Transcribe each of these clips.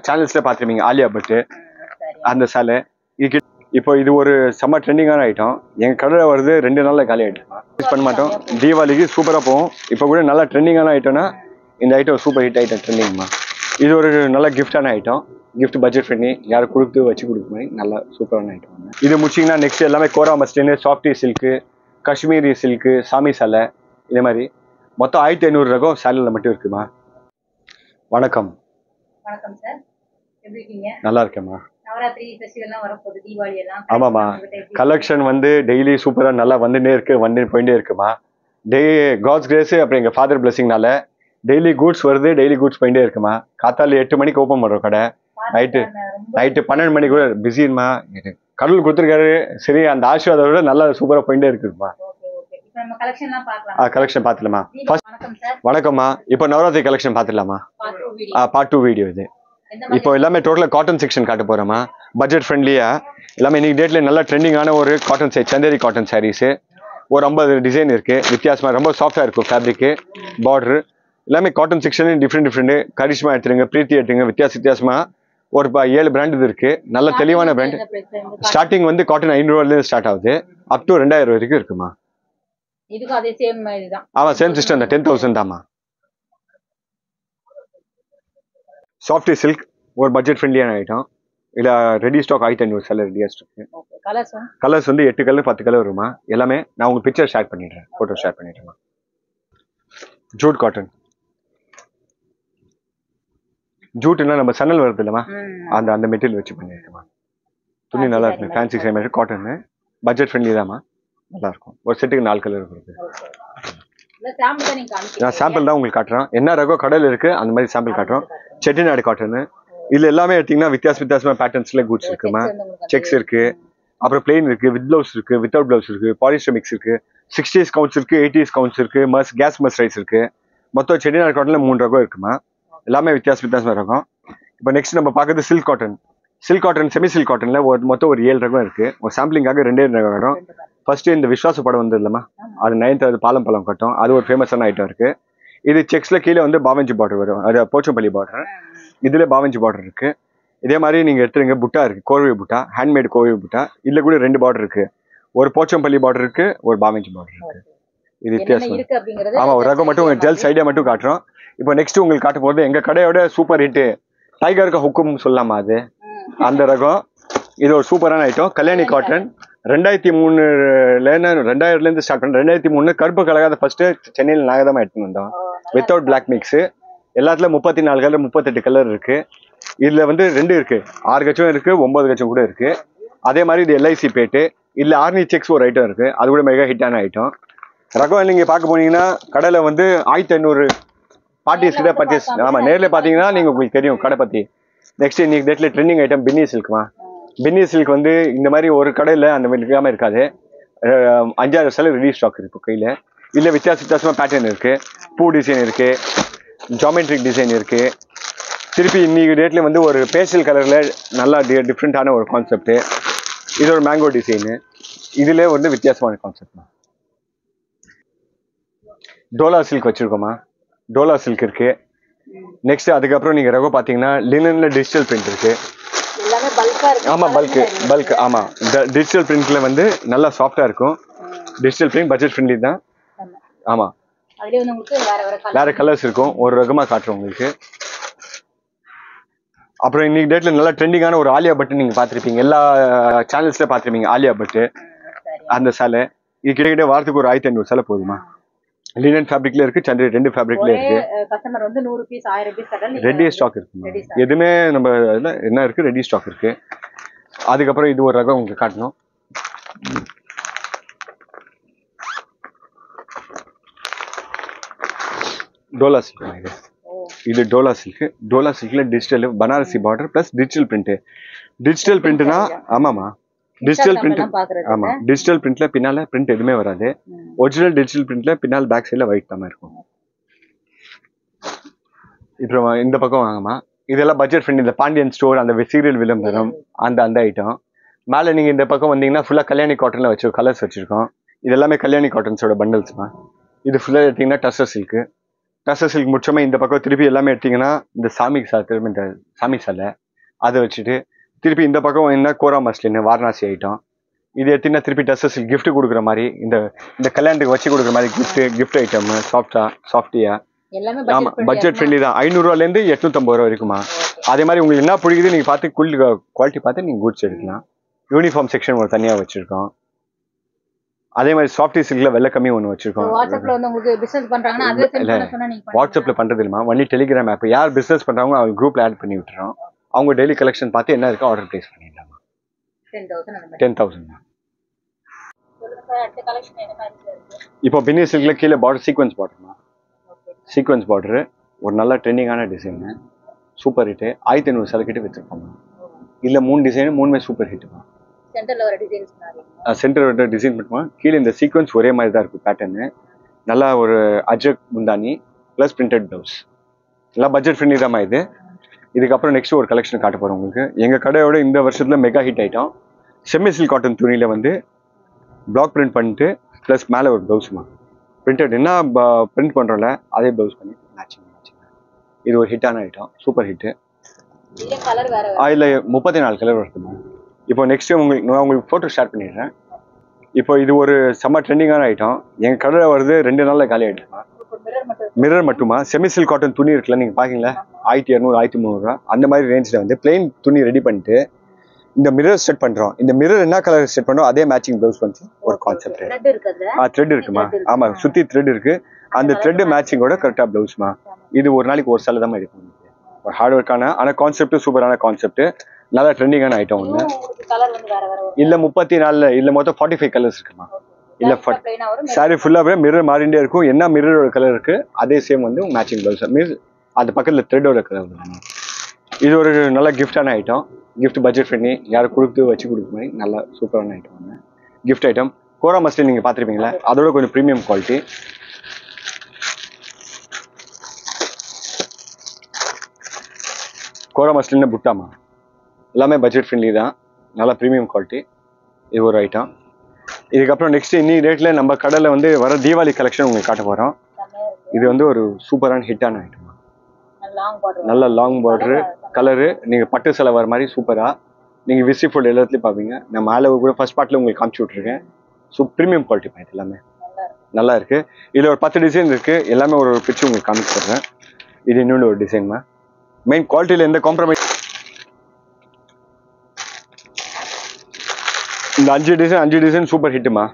சேனல்ஸ்ல பாத்துருப்பீங்க ஆலியா பட் அந்த சேலை இப்போ இது ஒரு செம்ம ட்ரெண்டிங்கான ஐட்டம் எங்க கடையில வருது 2 நாள்ல காலி ஆயிடும். யூஸ் பண்ண மாட்டோம். தீபாவளிக்கு சூப்பரா போகும். இப்போ கூட நல்ல ட்ரெண்டிங்கான ஐட்டம்னா இந்த ஐட்டம் சூப்பர் ஹிட் ஐட்டம் ட்ரெண்டிங்மா. இது ஒரு நல்ல கிஃப்டான ஐட்டம். கிஃப்ட் பட்ஜெட் பண்ணி யாரும் கொடுத்து வச்சு கொடுக்குற மாதிரி நல்ல சூப்பரான ஐட்டம். இது முடிச்சிங்கன்னா நெக்ஸ்ட் எல்லாமே kora muslin, softy silk, Kashmiri silk, சாமி சேலை இதே மாதிரி மொத்தம் 1500 ரகம் சேலையில் மட்டும் இருக்குமா. வணக்கம். வணக்கம் சார், எப்படி இருக்கீங்க? நல்லா இருக்கேம்மா. நவராத்திரி ஃபெஸ்டிவல்லாம் வரப்போகுது, தீபாவளி எல்லாம். ஆமாம்மா, கலெக்ஷன் வந்து டெய்லி சூப்பராக நல்லா வந்துட்டே இருக்கு, போயிட்டே இருக்குமா. காட்ஸ் கிரேஸ் அப்புறம் எங்கள் ஃபாதர் பிளஸிங்னால டெய்லி கூட்ஸ் வருது, டெய்லி கூட்ஸ் போயிட்டே இருக்குமா. காத்தால 8 மணிக்கு ஓப்பன் பண்ணுறோம் கடை, நைட்டு 12 மணிக்கு கூட பிஸிமா. கடவுள் கொடுத்துருக்காரு, சரி அந்த ஆசீர்வாதம் விட நல்லா சூப்பராக போயிட்டே இருக்குமா. கலெக்ஷன் பார்த்துலாமா. வணக்கம்மா, இப்போ நவராத்திரி கலெக்ஷன் பார்த்துலாமா. பார்ட் 2 வீடியோ இது. இப்போ எல்லாமே டோட்டலாக காட்டன் செக்ஷன் காட்ட போகிறோமா. பட்ஜெட் ஃப்ரெண்ட்லியாக எல்லாமே இன்னைக்கு டேட்டில் நல்லா ட்ரெண்டிங்கான ஒரு காட்டன் சந்தேரி காட்டன் சாரீஸு ஒரு 50 டிசைன் இருக்குது. வித்தியாசமாக ரொம்ப சாஃப்டாக இருக்கும் ஃபேப்ரிக்கு, பார்டரு எல்லாமே காட்டன் செக்ஷன் டிஃப்ரெண்ட். கரிஷ்மா எடுத்துருங்க, பிரீத்தி எடுத்துருங்க, வித்தியாசமாக ஒரு 7 பிராண்ட் இது இருக்குது. நல்ல தெளிவான பிராண்ட். ஸ்டார்டிங் வந்து காட்டன் 500 ரூபாயிலேருந்து ஸ்டார்ட் ஆகுது, அப் டு 2000 வரைக்கும் இருக்குமா. ஆமாம், சேம் சிஸ்டம் தான், 10,000 தாம்மா. சாஃப்டி சில்க் ஒரு பட்ஜெட் ஃப்ரெண்ட்லியான ஐட்டம். இல்லை ரெடி ஸ்டாக் 1500 சேலை ரெடியாக ஸ்டாக். கலர்ஸ் வந்து 8 கலர் 10 கலர் வருமா. எல்லாமே நான் உங்களுக்கு பிக்சர் ஷேர் பண்ணிடுறேன், ஃபோட்டோ ஷேர் பண்ணிடுறேன். Jute cotton. ஜூட்னா நம்ம சன்னல் வருது இல்லைம்மா, அந்த மெட்டீரியல் வச்சு பண்ணியிருக்கேம்மா. துணி நல்லா இருக்குங்க, fancy same cotton, budget friendly தான்மா, நல்லா இருக்கும். ஒரு செட்டுக்கு 4 கலர் இருக்குது. நான் சாம்பிள் தான் உங்களுக்கு காட்டுறேன், என்ன ரகம் கடையில் இருக்குது அந்த மாதிரி சாம்பிள் காட்டுறோம். செட்டிநாடு காட்டனு. இதில் எல்லாமே எடுத்திங்கன்னா வித்தியாசமாக பேட்டர்ன்ஸில் கூட்ஸ் இருக்குமா. செக்ஸ் இருக்குது, அப்புறம் பிளெயின் இருக்குது, வித் ப்ளவுஸ் இருக்குது, வித்தவுட் ப்ளவுஸ் இருக்குது, பாலிஸ்டர் மிக்ஸ் இருக்குது, 60s கவுண்ட்ஸ் இருக்குது, 80s கவுண்ட்ஸ் இருக்குது, கேஸ் மஸ்ரைஸ் இருக்குது. மொத்தம் செட்டிநாடு காட்டனில் 3 ரகம் இருக்குமா. எல்லாமே வித்தியாசமாக இருக்கும். இப்போ நெக்ஸ்ட் நம்ம பார்க்குறது silk cotton. Silk cotton, semi silk காட்டனில் மொத்தம் ஒரு 7 ரகம் இருக்குது. ஒரு சாம்பிளிங்காக 2 ரகம் வரும். ஃபர்ஸ்ட்டு இந்த விஸ்வாச படம் வந்து இல்லைம்மா, அது 9th பாலம் கட்டும், அது ஒரு ஃபேமஸான ஐட்டம் இருக்குது. இது செக்ஸில் கீழே வந்து பாவஞ்சி பார்டர் வரும், அது போச்சம்பள்ளி பார்டர். இதில் பாவஞ்சி பார்டர் இருக்குது. இதே மாதிரி நீங்கள் எடுத்துருங்க, புட்டா இருக்குது, கோவை புட்டா, ஹேண்ட்மேட் கோவை புட்டா. இதில் கூட 2 பார்டர் இருக்குது, ஒரு போச்சம்பள்ளி பார்டர் இருக்குது, ஒரு பாவஞ்சி பார்டர் இருக்குது. இது வித்தியாசம். ஆமாம், ஒரு ரகம் மட்டும் ஜெல்ஸ் ஐடியா மட்டும் காட்டுறோம். இப்போ நெக்ஸ்ட் உங்களுக்கு காட்ட போகிறது எங்கள் கடையோட சூப்பர் ஹிட்டு டைகருக்கு ஹுக்கும் சொல்லலாமா, அது அந்த ரகம். இது ஒரு சூப்பரான ஐட்டம், கல்யாணி காட்டன். 2003லேருந்து ஸ்டார்ட் பண்ண. 2003 கருப்பு கலகாத ஃபர்ஸ்ட் சென்னையில் நாங்கள் தான் எடுத்துன்னு வந்தோம், வித்தவுட் பிளாக் மிக்ஸு. எல்லாத்துலேயும் 34 கலர் 38 கலர் இருக்கு. இதில் வந்து 2 இருக்கு, 6 கச்சம் இருக்கு, 9 கச்சம் கூட இருக்கு. அதே மாதிரி இது எல்ஐசி பேட்டு. இதில் ஆர்னி செக்ஸ் ஒரு ஐட்டம் இருக்கு, அது கூட மெகா ஹிட்டான ஐட்டம். ரகம் நீங்கள் பார்க்க போனீங்கன்னா கடையில் வந்து 1500 பார்ட்டிஸ் கிட்ட பர்ச்சேஸ். ஆமாம், நேரில் பார்த்தீங்கன்னா நீங்கள் உங்களுக்கு தெரியும் கடை பற்றி. நெக்ஸ்ட் இன்னைக்கு டேட்டில் ட்ரெண்டிங் ஐட்டம் பின்னி சில்க்மா. பின்னி சில்க் வந்து இந்த மாதிரி ஒரு கடையில் அந்த மாதிரி இருக்காமல் இருக்காது. 5-6 சேலை ரெடி ஸ்டாக் இருக்கு கையில். இதில் வித்தியாசமாக பேட்டர்ன் இருக்கு, பூ டிசைன் இருக்கு, ஜாமெட்ரிக் டிசைன் இருக்கு. திருப்பி இன்னைக்கு டேட்ல வந்து ஒரு பேஸ்டல் கலர்ல நல்லா டிஃப்ரெண்டான ஒரு கான்செப்ட். இது ஒரு மேங்கோ டிசைனு. இதுல வந்து வித்தியாசமான கான்செப்ட். டோலா சில்க் வச்சிருக்கோமா, டோலா சில்க் இருக்கு. நெக்ஸ்ட் அதுக்கப்புறம் நீங்க ரகம் பாத்தீங்கன்னா லினன்ல டிஜிட்டல் பிரிண்ட் இருக்கு. ஆமா, பல்க். ஆமா, டிஜிட்டல் பிரிண்ட்ல வந்து நல்லா சாஃப்டா இருக்கும். டிஜிட்டல் பிரிண்ட் பட்ஜெட் ஃப்ரெண்ட்லி தான். ஆமா, வேற கலர்ஸ் இருக்கும், ஒரு ரகமா காட்டுறோம் உங்களுக்கு. அப்புறம் இன்னைக்கு டேட்ல நல்லா ட்ரெண்டிங்கான ஒரு ஆலியா பட்டு நீங்க பாத்திருப்பீங்க, எல்லா சேனல்ஸ்ல பாத்திருப்பீங்க. ஆலியா பட்டு அந்த சேலை இது கிட்டத்தட்ட வாரத்துக்கு ஒரு 1500 சேலை போதுமா. லினன் ஃபேப்ரிக்ல இருக்கு, சந்திரி 2 ஃபேப்ரிக்ல இருக்கு. கஸ்டமர் வந்து 100 பீஸ் 1000 பீஸ் கடை ரெடி ஸ்டாக் இருக்கு. எதுவுமே நம்ம என்ன இருக்கு, ரெடி ஸ்டாக் இருக்கு. அதுக்கப்புறம் இது ஒரு ரகம் உங்களுக்கு காட்டணும். டோலா சில்க். இது டோலா சில்க். டோலா சில்க்ல digital Banarasi border plus digital print. Digital பிரிண்ட்னா ஆமாமா, டிஜிட்டல் பிரிண்ட். ஆமா, டிஜிட்டல் பிரிண்ட்ல பின்னால பிரிண்ட் எதுவுமே வராது. ஒரிஜினல் டிஜிட்டல் பிரிண்ட்ல பின்னால் பேக் சைட்ல ஒயிட் தான் இருக்கும். இப்போ இந்த பக்கம் வாங்கம்மா, இதெல்லாம் பட்ஜெட் ஃப்ரெண்ட். இந்த பாண்டியன் ஸ்டோர், அந்த சீரியல் விளம்பரம், அந்த ஐட்டம். மேலே நீங்கள் இந்த பக்கம் வந்தீங்கன்னா ஃபுல்லாக கல்யாணி காட்டனில் வச்சு கலர்ஸ் வச்சுருக்கோம். இது எல்லாமே கல்யாணி காட்டன்ஸோட பண்டல்ஸ்மா. இது ஃபுல்லாக எடுத்தீங்கன்னா டஸ்ஸர் சில்க்கு. டசர் சில்க் முடிச்சோமே இந்த பக்கம் திருப்பி எல்லாமே எடுத்தீங்கன்னா இந்த திருப்பி இந்த சாமி சாலை அதை வச்சுட்டு திருப்பி இந்த பக்கம் என்ன கோரா மஸ்லின் வாரணாசி ஐட்டம் இது எடுத்தீங்கன்னா திருப்பி டசர் சில்க் கிஃப்ட் கொடுக்குற மாதிரி இந்த கல்யாணத்துக்கு வச்சு கொடுக்குற மாதிரி கிஃப்ட் ஐட்டம் சாஃப்டியா எல்லாமே ஆமா பட்ஜெட் ஃப்ரெண்ட்லி தான் 500 ரூபாயிலேருந்து 850 ரூபா வரைக்குமா. அதே மாதிரி உங்களுக்கு என்ன பிடிக்குது நீங்க பார்த்து குவாலிட்டி பார்த்து நீங்க குட்ஸ் எடுக்கலாம். யூனிஃபார்ம் செக்ஷன் ஒரு தனியா வச்சிருக்கோம். அதே மாதிரி சாஃப்டி சில்க்ல வெள்ளை கம்மி ஒன்று வச்சிருக்கோம். வாட்ஸ்அப்ல வந்து உங்களுக்கு பிசினஸ் பண்றாங்கன்னா அதுவே சென்ட் பண்ண சொன்னா நீங்க வாட்ஸ்அப்ல பண்றது இல்லமா, ஒன்லி டெலிகிராம் ஆப். யார் பிசினஸ் பண்றாங்க அவங்க குரூப்ல ஆட் பண்ணி விட்டுறோம். அவங்க டெய்லி கலெக்ஷன் பார்த்து என்ன இருக்கோ ஆர்டர் பிளேஸ் பண்ணிடலாமா. 10,000 அடுத்த கலெக்ஷன் என்ன மாதிரி இருக்கு? இப்போ பின்னி சில்க்ல கீழே பார்டர் சீக்வென்ஸ் பார்டர்மா. சீக்வென்ஸ் பார்டர் ஒரு நல்ல ட்ரெண்டிங்கான டிசைன், சூப்பர் ஹிட். 1500 செலக்கிட்டு வச்சிருக்கோம். இல்ல 3 டிசைன் 3மே சூப்பர் ஹிட்மா. சென்டர்ல வர டிசைன்ஸ் மாதிரி சென்டர் வர டிசைன் பண்ணுவோம். கீழே இந்த சீக்வென்ஸ் ஒரே மாதிரி தான் இருக்கும் பேட்டர்னு. நல்லா ஒரு அஜக் முந்தானி ப்ளஸ் பிரிண்டட் ப்ளவுஸ். நல்லா பட்ஜெட் ஃப்ரெண்ட்லி தான் இது. இதுக்கப்புறம் நெக்ஸ்ட் ஒரு கலெக்ஷன் காட்ட போறோம் உங்களுக்கு. எங்க கடையோட இந்த வருஷத்துல mega hit item semi silk cotton துணியில வந்து பிளாக் பிரிண்ட் பண்ணிட்டு ப்ளஸ் மேலே ஒரு ப்ளவுஸ்மா பிரிண்டட் என்ன பிரிண்ட் பண்றோம்ல அதே ப்ளவுஸ் பண்ணி மேட்சிங். இது ஒரு ஹிட்டான ஐட்டம், சூப்பர் ஹிட்டு. இதுல 34 கலர் வருதுமா. இப்போ நெக்ஸ்ட் நான் உங்களுக்கு ஃபோட்டோ ஷேர் பண்ணிடுறேன். இப்போ இது ஒரு செம்ம ட்ரெண்டிங்கான ஐட்டம். எங்க கடையில் வருது 2 நாள்ல காலி ஆயிடுமா. மிரர் மட்டுமா செமி சில்க் காட்டன் துணி இருக்குல்ல, நீங்க பாக்கீங்களா 1200 1300 ரூபா அந்த மாதிரி ரேஞ்சில் வந்து பிளெயின் துணி ரெடி பண்ணிட்டு இந்த மிரர் செட் பண்றோம். இந்த மிரர் என்ன கலர் செட் பண்றோம் அதே மேட்சிங் ப்ளவுஸ் பண்ணி ஒரு கான்செப்ட். த்ரெட் இருக்குமா, ஆமா சுத்தி த்ரெட் இருக்கு. அந்த த்ரெட் மேட்சிங்கோட கரெக்டா ப்ளவுஸ்மா. இது ஒரு நாளைக்கு ஒரு சாலை தான் எடுக்கும். ஒரு ஹார்ட் ஒர்க்கான ஆனா கான்செப்ட் சூப்பரான கான்செப்ட், நல்லா ட்ரெண்டிங்கான ஐட்டம் ஒன்று. இல்ல 34 இல்ல மொத்தம் 45 கலர்ஸ் இருக்குமா. இல்ல சாரி ஃபுல்லாவே மிரர் மாறிண்டே இருக்கும். என்ன மிரரோட கலர் இருக்கு அதே சேம் வந்து மேட்சிங் ப்ளவுஸ் மீன்ஸ் அது பக்கத்துல த்ரெட்டோட கலர். இது ஒரு நல்ல கிஃப்டான ஐட்டம். கிஃப்ட் பட்ஜெட் ஃப்ரெண்ட்லி, யாரும் கொடுத்து வச்சு கொடுக்குற மாதிரி நல்ல சூப்பரான ஐட்டம் ஒன்று. கிஃப்ட் ஐட்டம் கோரா மஸ்லின் நீங்க பாத்திருப்பீங்களா, அதோட கொஞ்சம் ப்ரீமியம் குவாலிட்டி. கோரா மஸ்லின் புட்டாமா எல்லாமே பட்ஜெட் ஃப்ரெண்ட்லி தான், நல்லா ப்ரீமியம் குவாலிட்டி. இது ஒரு ஐட்டம். இதுக்கப்புறம் நெக்ஸ்ட் இன்னி ரேட்ல நம்ம கடையில் வந்து வர தீபாவளி கலெக்ஷன் உங்களுக்கு காட்ட போறோம். இது வந்து ஒரு சூப்பரான ஹிட்டான ஐட்டம். நல்ல லாங் பார்டரு கலரு, நீங்க பட்டு சேலை வர மாதிரி சூப்பரா நீங்க விசி ஃபோல்ட் எல்லாத்துலயும் பாப்பீங்க. நான் மேலே கூட ஃபர்ஸ்ட் பார்ட்ல உங்களுக்கு காமிச்சு விட்டுருக்கேன். ஸோ ப்ரீமியம் குவாலிட்டி பாயிண்ட் எல்லாமே நல்லா இருக்கு. இதுல ஒரு 10 டிசைன் இருக்கு. எல்லாமே ஒரு பிக்சர் உங்களுக்கு காமிச்சு தர்றேன். இது இன்னொன்று ஒரு டிசைன்மா. மெயின் குவாலிட்டியில எந்த காம்ப்ரமைஸ். இந்த 5 டிசைன் சூப்பர் ஹிட்டுமா.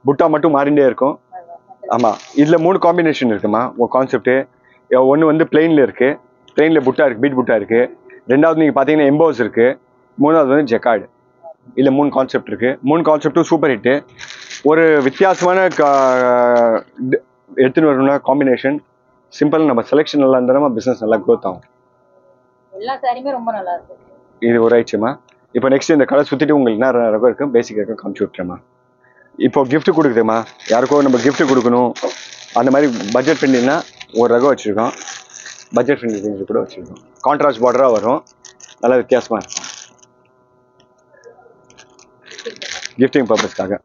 புட்டா மட்டும் மாறிண்டே இருக்கும். ஆமா இதுல 3 காம்பினேஷன் இருக்குமா. ஒரு கான்செப்ட் ஒன்று வந்து பிளெயின்ல இருக்கு, பிளெயின்ல புட்டா இருக்கு, பீட் புட்டா இருக்கு. ரெண்டாவது நீங்க பாத்தீங்கன்னா எம்போஸ் இருக்கு. மூணாவது வந்து ஜெக்கார்டு. இதுல 3 கான்செப்ட் இருக்கு. 3 கான்செப்டும் சூப்பர் ஹிட்டு. ஒரு வித்தியாசமான எடுத்துன்னு வரணும்னா காம்பினேஷன் சிம்பிள். நம்ம செலெக்ஷன் நல்லா இருந்தா பிசினஸ் நல்லா க்ரோத் ஆகும். எல்லா சாரியுமே ரொம்ப நல்லா இருக்கு. இது ஒரு ஐட்டமா. இப்போ நெக்ஸ்ட் இந்த கடை சுத்திட்டு உங்களுக்கு என்ன ரகம் இருக்கு பேசிக் ரகம் காமிச்சு விட்டுறேமா. இப்போ கிஃப்ட் கொடுக்குதுமா, யாருக்கோ நம்ம கிஃப்ட் கொடுக்கணும் அந்த மாதிரி பட்ஜெட் ஃப்ரெண்ட்லினா ஒரு ரகம் வச்சிருக்கோம். பட்ஜெட் ஃப்ரெண்ட்லி ரேஞ்சு கூட வச்சிருக்கோம். கான்ட்ராஸ்ட் பார்டரா வரும், நல்லா வித்தியாசமா இருக்கும் கிஃப்டிங் பர்பஸ்க்காக.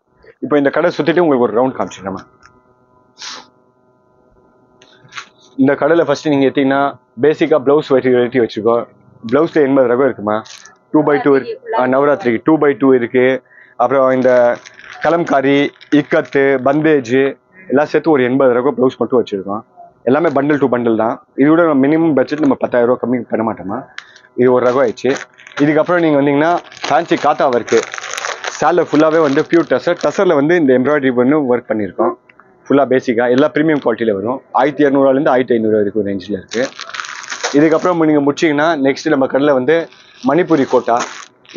இப்போ இந்த கடை சுத்திட்டு உங்களுக்கு ஒரு ரவுண்ட் காமிச்சிடலாமா. இந்த கடையில் ஃபர்ஸ்ட் நீங்க எடுத்தீங்கன்னா பேசிக்கா பிளவுஸ் வெரைட்டி வச்சிருக்கோம். பிளவுஸ்ல 80 ரகம் இருக்குமா. 2x2 இருக்கு, நவராத்திரிக்கு 2x2 இருக்கு. அப்புறம் இந்த கலம்காரி, இக்கத்து, பந்தேஜ் எல்லாம் சேர்த்து ஒரு 80 ரகம் பிளவுஸ் மட்டும் வச்சிருக்கோம். எல்லாமே பண்டில் டு பண்டில் தான். இதோட மினிமம் பட்ஜெட் நம்ம 10,000 ரூபா கம்மி பண்ண மாட்டோமா. இது ஒரு ரகம் ஆயிடுச்சு. இதுக்கப்புறம் நீங்க வந்தீங்கன்னா ஃபேன்சி காத்தா ஒர்க்கு சேலை ஃபுல்லாவே வந்து பியூர் டசர். டசர்ல வந்து இந்த எம்ப்ராய்டரி பண்ணி ஒர்க் பண்ணியிருக்கோம். ஃபுல்லா பேசிக்கா எல்லா ப்ரீமியம் குவாலிட்டியில வரும். 1200 1500 வரைக்கும் ரேஞ்சில் இருக்கு. இதுக்கப்புறம் நீங்க முடிச்சீங்கன்னா நெக்ஸ்ட் நம்ம கடையில் வந்து மணிப்புரி கோட்டா.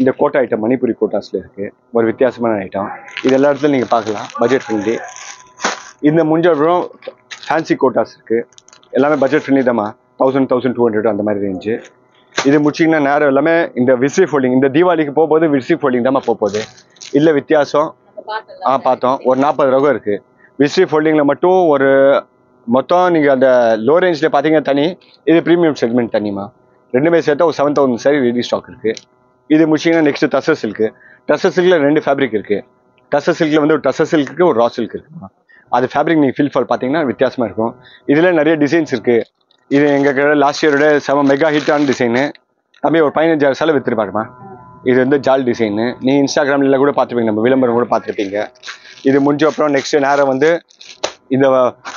இந்த கோட்டா ஐட்டம் மணிப்புரி கோட்டாஸ்ல இருக்கு. ஒரு வித்தியாசமான ஐட்டம். இது எல்லா இடத்துலையும் நீங்க பார்க்கலாம், பட்ஜெட் ஃப்ரெண்ட்லி. இந்த முடிஞ்ச அப்புறம் ஃபேன்சி கோட்டாஸ் இருக்கு. எல்லாமே பட்ஜெட் ஃப்ரெண்ட்லி தான்மா. 1000 1200 அந்த மாதிரி ரேஞ்சு. இது முடிச்சிங்கன்னா நேரம் எல்லாமே இந்த விசி ஃபோல்டிங். இந்த தீபாவளிக்கு போகும்போது விசி ஃபோல்டிங் தான்மா போகுது. இல்ல வித்தியாசம் பார்த்தோம். ஒரு 40 ரகம் இருக்கு. விசி ஃபோல்டிங்ல மட்டும் ஒரு மொத்தம் நீங்க அந்த லோ ரேஞ்ச்ல பாத்தீங்கன்னா தனி, இது ப்ரீமியம் செக்மெண்ட் தனிமா. ரெண்டுமே சேர்த்தா ஒரு 7000 சாரி ரெடி ஸ்டாக் இருக்கு. இது முடிச்சிங்கன்னா நெக்ஸ்ட் டசர் சில்க். டசர் சில்க்ல 2 ஃபேப்ரிக் இருக்கு. டசர் சில்க்ல வந்து ஒரு டசர் சில்க்கு ஒரு ரா சில்க் இருக்குமா. அது ஃபேப்ரிக் நீங்கள் ஃபீல் ஃபால் பார்த்தீங்கன்னா வித்தியாசமாக இருக்கும். இதில் நிறைய டிசைன்ஸ் இருக்குது. இது எங்கள் கடை லாஸ்ட் இயரோட செம மெகா ஹிட்டான டிசைனு. தம்பி ஒரு 15,000 சேலை விற்றுருப்பாருமா. இது வந்து ஜால் டிசைனு. நீங்கள் இன்ஸ்டாகிராமில் கூட பார்த்துருப்பீங்க, நம்ம விளம்பரம் கூட பார்த்துருப்பீங்க. இது முடிஞ்ச அப்புறம் நெக்ஸ்ட் நேரம் வந்து இந்த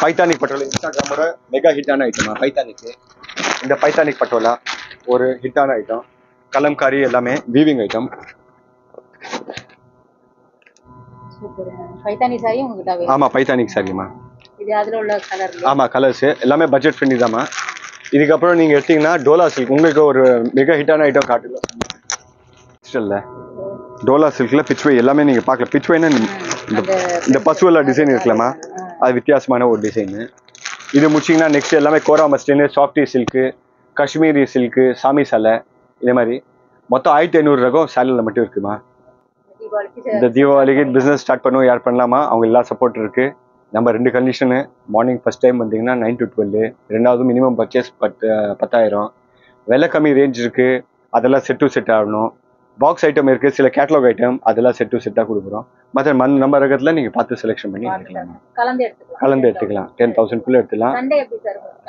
பைத்தானிக் பட்டோலா இன்ஸ்டாகிராமோட மெகா ஹிட்டான ஐட்டமா பைத்தானிக்கு. இந்த பைத்தானிக் பட்டோலா ஒரு ஹிட்டான ஐட்டம். கலம்காரி எல்லாமே weaving item. Super. Paithani sorry உங்ககிட்ட அவைலபிள். ஆமாம் பைத்தானிக் சாரிம்மா. இது அதில் உள்ள கலர். ஆமாம் கலர்ஸு எல்லாமே பட்ஜெட் ஃப்ரெண்ட்லி தாம்மா. இதுக்கப்புறம் நீங்கள் எடுத்தீங்கன்னா டோலா சில்க் உங்களுக்கு ஒரு மெகா ஹிட்டான ஐட்டம் காட்டுல இல்லை. டோலா சில்கில் பிச்வை எல்லாமே நீங்கள் பார்க்கல. பிச்வைன்னா இந்த பசுவலா டிசைன் இருக்கலாமா, அது வித்தியாசமான ஒரு டிசைனு. இது முடிச்சிங்கன்னா நெக்ஸ்ட் எல்லாமே கோரா மஸ்டின்னு, சாஃப்டி சில்க்கு, காஷ்மீரி சில்க்கு, சாமி சேலை, இதே மாதிரி மொத்தம் 1500 ரகம் சேலையில் மட்டும் இருக்குமா. இந்த தீபாவளிக்கு பிஸ்னஸ் ஸ்டார்ட் பண்ணுவோம், யார் பண்ணலாமா, அவங்க எல்லா சப்போர்ட் இருக்குது. நம்ம 2 கண்டிஷனு. மார்னிங் ஃபஸ்ட் டைம் வந்தீங்கன்னா 9 to 12. ரெண்டாவது மினிமம் பர்ச்சேஸ் 10,000. விலை கம்மி ரேஞ்ச் இருக்குது, அதெல்லாம் செட் டு செட் ஆகணும். பாக்ஸ் ஐட்டம் இருக்குது, சில கேட்லாக் ஐட்டம், அதெல்லாம் செட் டு செட்டாக கொடுக்குறோம். மற்ற நம்ம ரகத்தில் நீங்கள் பார்த்து செலெக்ஷன் பண்ணி கலந்து எடுத்துக்கலாம். 10,000 எடுத்துக்கலாம்.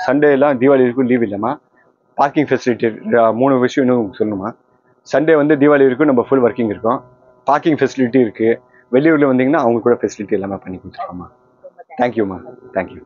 சண்டேலாம் தீபாவளி வரைக்கும் லீவ் இல்லைம்மா. பார்க்கிங் ஃபெசிலிட்டி 3 விஷயம் இன்னும் சொல்லணுமா. சண்டே வந்து தீபாவளி வரைக்கும் நம்ம ஃபுல் ஒர்க்கிங் இருக்கோம். பார்க்கிங் ஃபெசிலிட்டி இருக்குது. வெளியூரில் வந்தீங்கன்னா அவங்க கூட ஃபெசிலிட்டி எல்லாமே பண்ணி கொடுத்துருக்கோம்மா. தேங்க்யூம்மா. தேங்க்யூ.